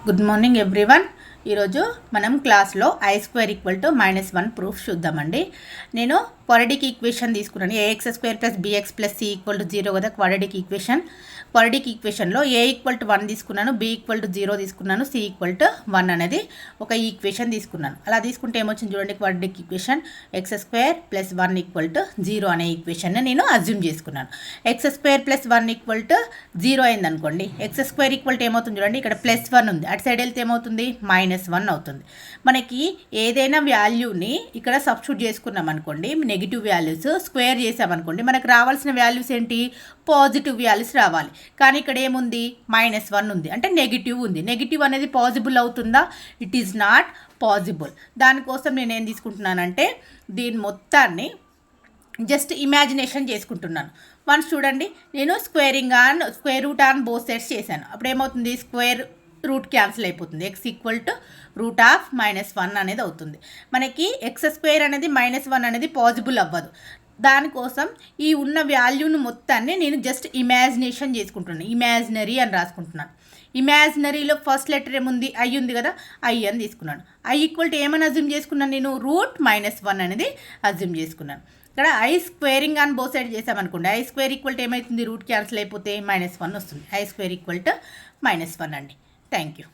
Good morning everyone. ఈరోజు మనం క్లాస్లో I square equal to -1 proof చూద్దామండి. నేను క్వాడ్రాటిక్ ఈక్వేషన్ తీసుకున్నాను. A X square plus B X plus C equal to 0 కదా క్వాడ్రాటిక్ ఈక్వేషన్. క్వాడ్రాటిక్ ఈక్వేషన్లో ఏ ఈక్వల్ టు 1 తీసుకున్నాను, బి ఈక్వల్ టు 0 తీసుకున్నాను, సి ఈక్వల్ టు 1 అనేది ఒక ఈక్వేషన్ తీసుకున్నాను. అలా తీసుకుంటే ఏమొచ్చింది చూడండి, quadratic equation X square plus 1 equal to 0 అనే ఈక్వేషన్ని నేను అజ్యూమ్ చేసుకున్నాను. X square plus 1 equal to 0 అయింది అనుకోండి. ఎక్స్ స్క్వేర్ ఈక్వల్ టు ఏమవుతుంది చూడండి, ఇక్కడ +1 ఉంది, అటు సైడ్ వెళ్తే ఏమవుతుంది -1 అవుతుంది. మనకి ఏదైనా వాల్యూని ఇక్కడ సబ్స్టిట్యూట్ చేసుకున్నాం అనుకోండి, నెగిటివ్ వాల్యూస్ స్క్వేర్ చేసామనుకోండి, మనకు రావాల్సిన వాల్యూస్ ఏంటి, పాజిటివ్ వాల్యూస్ రావాలి. కానీ ఇక్కడ ఏముంది, -1 ఉంది, అంటే నెగిటివ్ ఉంది. నెగిటివ్ అనేది పాజిబుల్ అవుతుందా? It is not possible. దానికోసం నేను ఏం తీసుకుంటున్నానంటే దీని మొత్తాన్ని జస్ట్ ఇమాజినేషన్ చేసుకుంటున్నాను. వన్స్ చూడండి, నేను square root on both sides చేశాను. అప్పుడు ఏమవుతుంది, స్క్వేర్ రూట్ క్యాన్సిల్ అయిపోతుంది. ఎక్స్ ఈక్వల్ టు √(-1) అనేది అవుతుంది. మనకి ఎక్స్ స్క్వేర్ అనేది -1 అనేది పాజిబుల్ అవ్వదు. దానికోసం ఈ ఉన్న వాల్యూను మొత్తాన్ని నేను జస్ట్ ఇమాజినేషన్ చేసుకుంటున్నాను. ఇమాజినరీ అని రాసుకుంటున్నాను. ఇమాజినరీలో ఫస్ట్ లెటర్ ఏముంది, ఐ ఉంది కదా, ఐ అని తీసుకున్నాను. ఐ ఈక్వల్ టు ఏమని అజ్యూమ్ చేసుకున్నాను, నేను √-1 అనేది అజ్యూమ్ చేసుకున్నాను. ఇక్కడ I squaring on both side చేసామనుకోండి, ఐ స్క్వేర్ ఈక్వల్ టు ఏమవుతుంది, రూట్ క్యాన్సిల్ అయిపోతే -1 వస్తుంది. ఐ స్క్వేర్ ఈక్వల్ టు -1 అండి. Thank you.